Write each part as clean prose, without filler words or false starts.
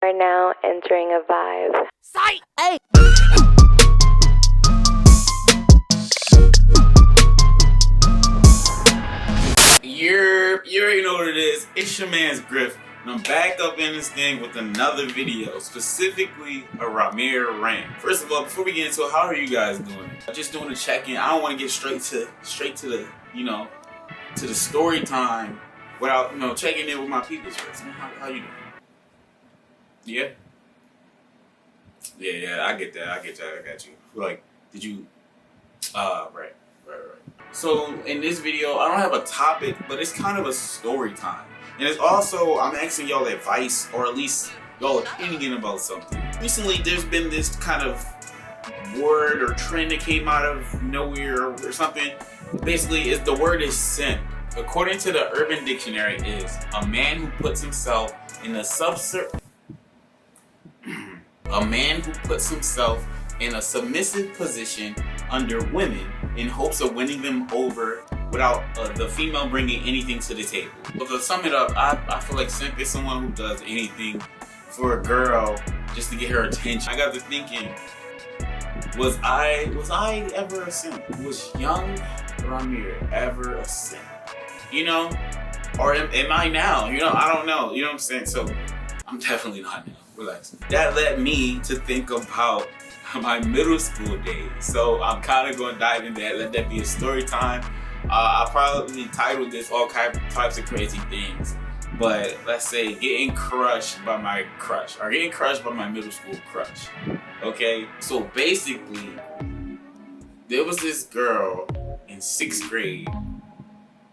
Are now entering a vibe. Sight! Hey! You already know what it is. It's your man's Griff, and I'm back up in this thing with another video, specifically a Rahmere rant. First of all, before we get into it, how are you guys doing? I'm just doing a check-in. I don't want to get straight to the to the story time without checking in with my people first. How you doing? Yeah. Yeah, I get that. I got you. Like, did you? Right. So in this video, I don't have a topic, but it's kind of a story time. And it's also, I'm asking y'all advice, or at least y'all opinion about something. Recently, there's been this kind of word or trend that came out of nowhere or something. Basically, the word is SIMP. According to the Urban Dictionary, is a man who puts himself in a submissive position under women in hopes of winning them over without the female bringing anything to the table. But to sum it up, I feel like simp is someone who does anything for a girl just to get her attention. I got to thinking, was I ever a simp? Was young Rahmere ever a simp? Or am I now? I don't know. You know what I'm saying? So I'm definitely not now. Relax. That led me to think about my middle school days. So I'm kind of going to dive into that. Let that be a story time. I'll probably title this all types of crazy things. But let's say getting crushed by my crush, or getting crushed by my middle school crush. Okay? So basically, there was this girl in 6th grade.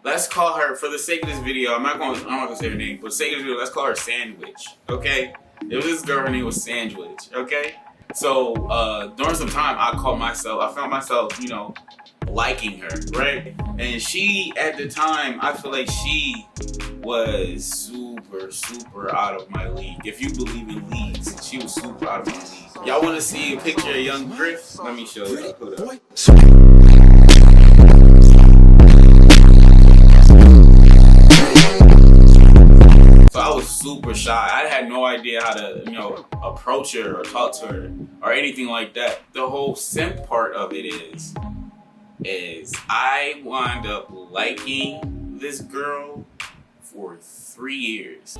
Let's call her, for the sake of this video, I'm not gonna say her name, but for the sake of this video, let's call her Sandwich. Okay? There was this girl, her name was Sandwich. Okay? So during some time, I found myself, liking her, right? And she, at the time, I feel like she was super out of my league. If you believe in leagues, she was super out of my league. Y'all want to see a picture of young Griff? Let me show you. Hold up. So I was super shy. I had no idea how to, approach her or talk to her or anything like that. The whole simp part of it is I wound up liking this girl for 3 years.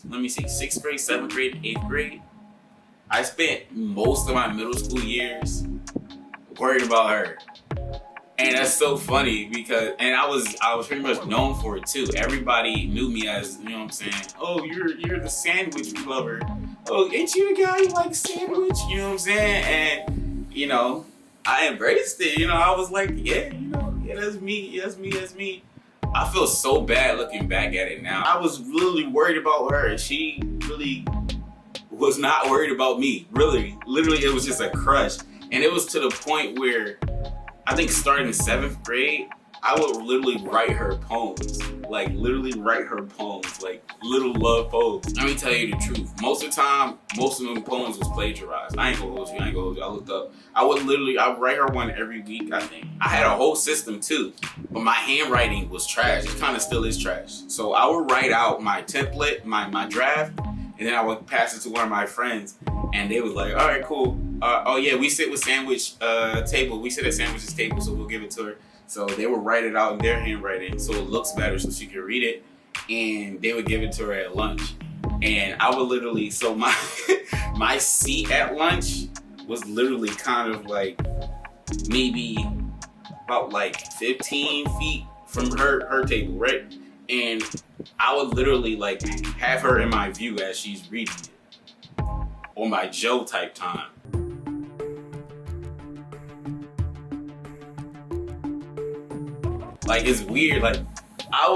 Let me see, 6th grade, 7th grade, 8th grade. I spent most of my middle school years worried about her. And that's so funny because, and I was pretty much known for it too. Everybody knew me as, oh, you're the sandwich lover. Oh, ain't you the guy who likes sandwich? You know what I'm saying? And, I embraced it. I was like, yeah, that's me. I feel so bad looking back at it now. I was really worried about her, and she really was not worried about me. Really, literally, it was just a crush. And it was to the point where, I think starting in 7th grade, I would literally write her poems. Like, little love poems. Let me tell you the truth. Most of the time, most of them poems was plagiarized. I ain't gonna hold you. I looked up. I'd write her one every week, I think. I had a whole system too, but my handwriting was trash. It kind of still is trash. So I would write out my template, my draft, and then I would pass it to one of my friends, and they was like, all right, cool. Oh yeah, we sit with Sandwich table. We sit at Sandwich's table, so we'll give it to her. So they would write it out in their handwriting so it looks better so she can read it. And they would give it to her at lunch. And I would literally, so my seat at lunch was literally kind of like maybe about like 15 feet from her table, right? And I would literally like have her in my view as she's reading it on my Joe type time. Like, it's weird. Like, I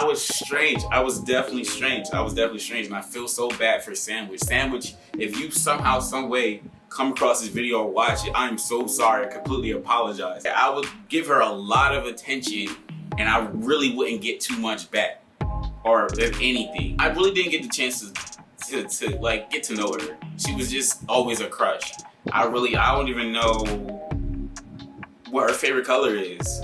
was strange. I was definitely strange. And I feel so bad for Sandwich. Sandwich, if you somehow, some way come across this video or watch it, I'm so sorry. I completely apologize. I would give her a lot of attention, and I really wouldn't get too much back, or if anything. I really didn't get the chance to like get to know her. She was just always a crush. I don't even know what her favorite color is.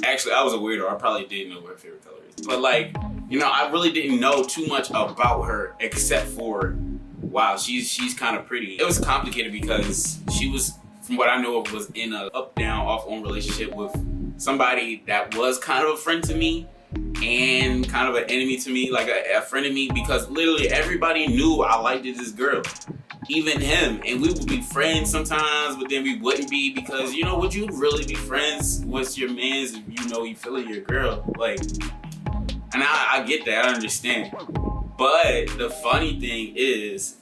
Actually, I was a weirdo. I probably didn't know what her favorite color is. But like, I really didn't know too much about her except for wow, she's kind of pretty. It was complicated because she was, from what I know of, was in a up down off on relationship with somebody that was kind of a friend to me and kind of an enemy to me, like a friend of me, because literally everybody knew I liked this girl, even him, and we would be friends sometimes, but then we wouldn't be, because you know, would you really be friends with your mans if you know you feeling your girl? Like, and I get that, I understand, but the funny thing is,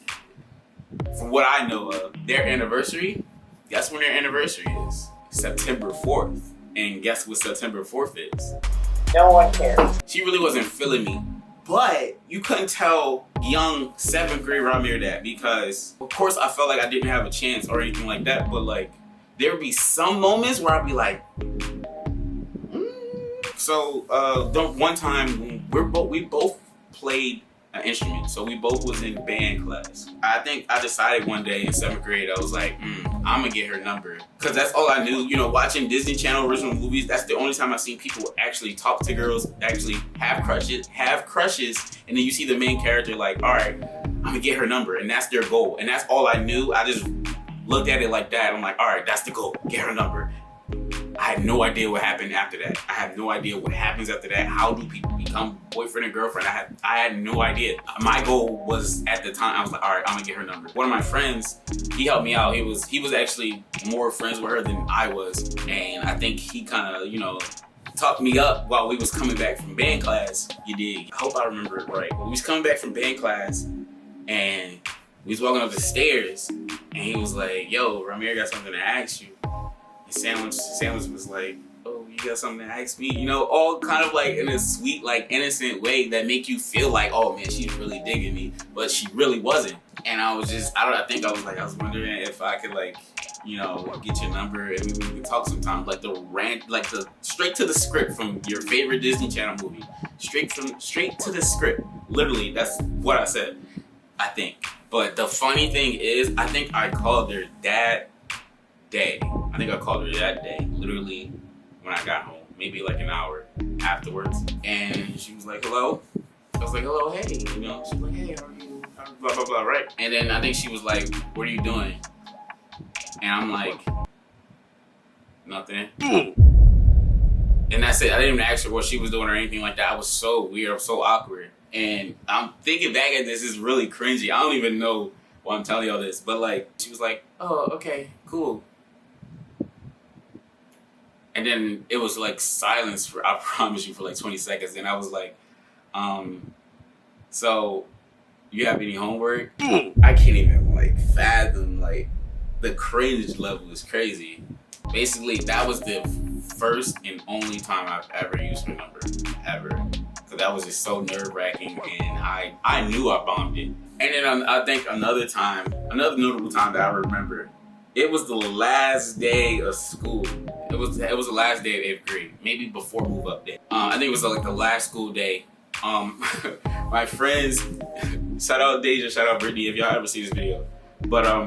from what I know of, their anniversary, guess when their anniversary is? September 4th. And guess what September 4th is? No one cares. She really wasn't feeling me. But you couldn't tell young 7th grade Rahmere that, because of course I felt like I didn't have a chance or anything like that, but like there would be some moments where I'd be like, So one time we both played an instrument, so we both was in band class. I think I decided one day in 7th grade, I was like, I'm gonna get her number, because that's all I knew. You know, watching Disney Channel original movies, that's the only time I've seen people actually talk to girls, actually have crushes, and then you see the main character like, all right, I'm gonna get her number, and that's their goal, and that's all I knew. I just looked at it like that. I'm like, all right, that's the goal, get her number. I had no idea what happened after that. I had no idea what happens after that. How do people become boyfriend and girlfriend? I had no idea. My goal was, at the time, I was like, all right, I'm gonna get her number. One of my friends, he helped me out. He was actually more friends with her than I was. And I think he kind of, you know, talked me up while we was coming back from band class. You dig? I hope I remember it right. But we was coming back from band class and we was walking up the stairs and he was like, yo, Rahmere got something to ask you. Sandwich was like, oh, you got something to ask me? You know, all kind of like in a sweet, like innocent way that make you feel like, oh man, she's really digging me, but she really wasn't. And I was just, I was wondering if I could, like, you know, get your number and maybe we could talk sometime. Like the rant, like the straight to the script from your favorite Disney Channel movie. Straight to the script. Literally, that's what I said, I think. But the funny thing is, I think I called her that day. I think I called her that day, literally when I got home, maybe like an hour afterwards. And she was like, hello? I was like, hello, hey. You know, she was like, hey, how are you? Blah, blah, blah, right? And then I think she was like, what are you doing? And I'm like, nothing. And that's it. I didn't even ask her what she was doing or anything like that. I was so weird, I was so awkward. And I'm thinking back at this, is really cringy. I don't even know why I'm telling y'all this, but like, she was like, oh, okay, cool. And then it was like silence for, I promise you, for like 20 seconds. And I was like, so you have any homework? I can't even like fathom, like the cringe level is crazy. Basically, that was the first and only time I've ever used her number, ever. Cause that was just so nerve wracking and I knew I bombed it. And then I think another notable time that I remember, it was the last day of school. It was the last day of 8th grade, maybe before move up day. I think it was like the last school day. My friends, shout out Deja, shout out Brittany, if y'all ever see this video. But I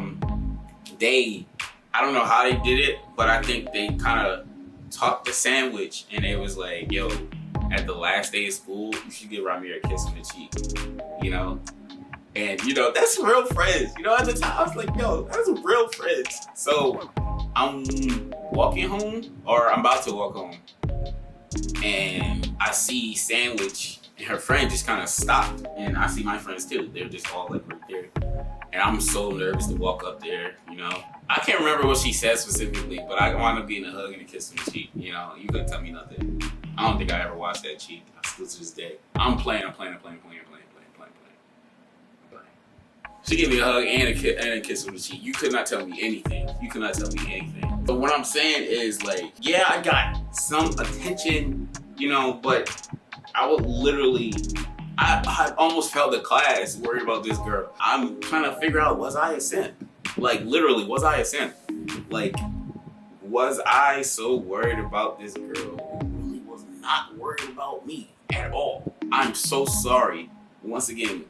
don't know how they did it, but I think they kind of talked to Sandwich and it was like, yo, at the last day of school, you should give Rahmere a kiss on the cheek, you know? And, you know, that's real friends. You know, at the time, I was like, yo, that's real friends. So I'm walking home, or I'm about to walk home, and I see Sandwich and her friend just kind of stopped. And I see my friends too. They're just all like right there. And I'm so nervous to walk up there, you know. I can't remember what she said specifically, but I wound up getting a hug and a kiss on the cheek, you know. You couldn't tell me nothing. I don't think I ever watched that cheek. Still to this day. I'm playing. She gave me a hug and a kiss on the cheek. You could not tell me anything. But what I'm saying is, like, yeah, I got some attention, you know, but I would literally, I almost failed the class worried about this girl. I'm trying to figure out, was I a simp? Like, literally, was I a simp? Like, was I so worried about this girl who really was not worried about me at all? I'm so sorry. Once again,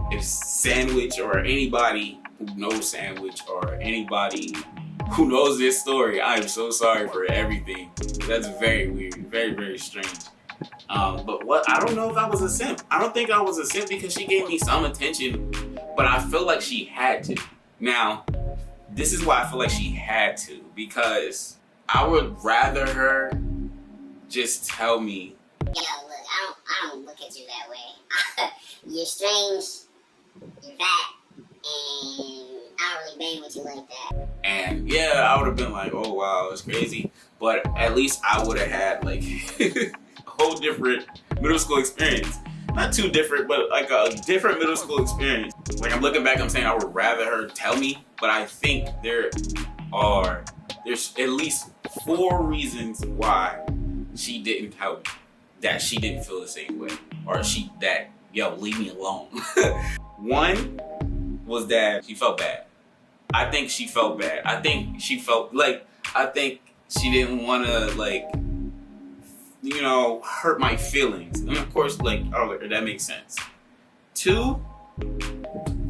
if Sandwich or anybody who knows Sandwich or anybody who knows this story, I'm so sorry for everything. That's very weird, very, very strange. But I don't know if I was a simp. I don't think I was a simp because she gave me some attention, but I feel like she had to. Now, this is why I feel like she had to, because I would rather her just tell me, look, I don't look at you that way. You're strange, you're fat, and I don't really bang with you like that. And yeah, I would have been like, oh wow, it's crazy. But at least I would have had like a whole different middle school experience. Not too different, but like a different middle school experience. Like I'm looking back, I'm saying I would rather her tell me, but I think there's at least 4 reasons why she didn't tell me that she didn't feel the same way, or leave me alone. One was that she felt bad. I think she felt bad. I think she she didn't want to hurt my feelings. And of course, that makes sense. 2,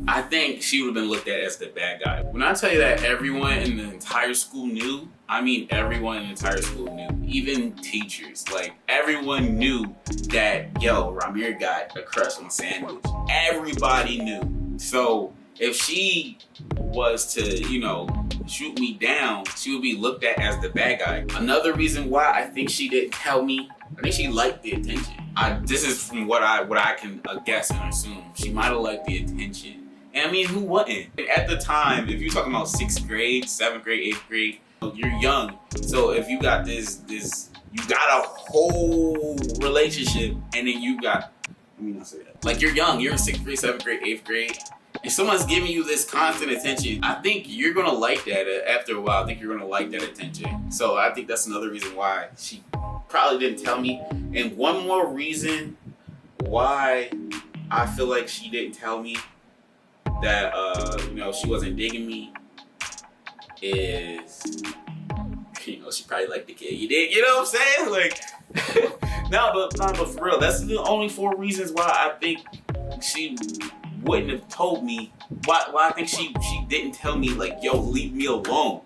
I think she would have been looked at as the bad guy. When I tell you that everyone in the entire school knew, I mean everyone in the entire school knew. Even teachers, everyone knew that, Rahmere got a crush on Sandwich. Everybody knew. So if she was to, shoot me down, she would be looked at as the bad guy. Another reason why I think she didn't tell me, I think she liked the attention. This is from what I can guess and assume. She might have liked the attention. And I mean, who wouldn't? At the time, if you're talking about 6th grade, 7th grade, 8th grade, you're young. So if you got you got a whole relationship, and then you got, let me not say that. You're young, you're in 6th grade, 7th grade, 8th grade, and someone's giving you this constant attention. I think you're gonna like that after a while. I think you're gonna like that attention. So I think that's another reason why she probably didn't tell me. And one more reason why I feel like she didn't tell me that she wasn't digging me is, she probably liked the kid. You did, you know what I'm saying? No, but for real, that's the only 4 reasons why I think she wouldn't have told me. Why I think she didn't tell me leave me alone.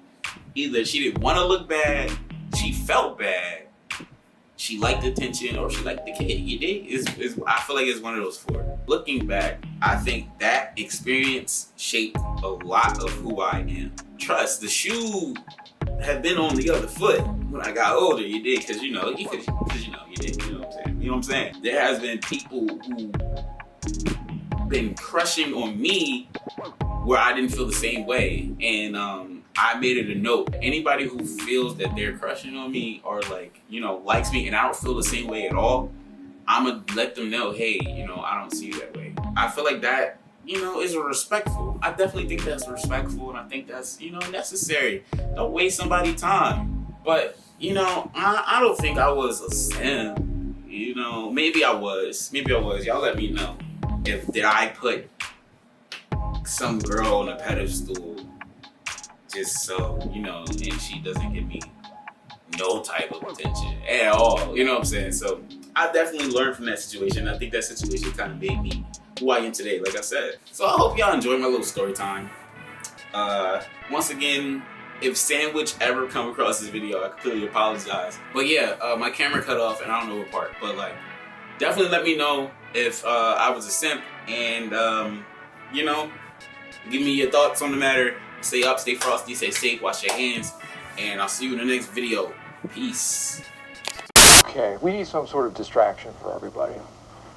Either she didn't want to look bad, she felt bad, she liked attention, or she liked the kid. You dig? I feel like it's one of those 4. Looking back, I think that experience shaped a lot of who I am. Trust, the shoe had been on the other foot when I got older. You did, because you did. You know what I'm saying? You know what I'm saying? There has been people who been crushing on me where I didn't feel the same way, and I made it a note. Anybody who feels that they're crushing on me or likes me and I don't feel the same way at all, I'm gonna let them know, hey, I don't see you that way. I feel like that, is respectful. I definitely think that's respectful, and I think that's, necessary. Don't waste somebody's time. But, I don't think I was a simp. Maybe I was. Y'all let me know. Did I put some girl on a pedestal just so, and she doesn't give me no type of attention at all. You know what I'm saying? So I definitely learned from that situation. I think that situation kind of made me who I am today, like I said. So I hope y'all enjoyed my little story time. Once again, if Sandwich ever come across this video, I completely apologize. But yeah, my camera cut off and I don't know what part, but definitely let me know if I was a simp, and give me your thoughts on the matter. Stay up, stay frosty, stay safe, wash your hands, and I'll see you in the next video. Peace. Okay, we need some sort of distraction for everybody.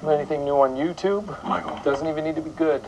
Anything new on YouTube? Michael. Doesn't even need to be good.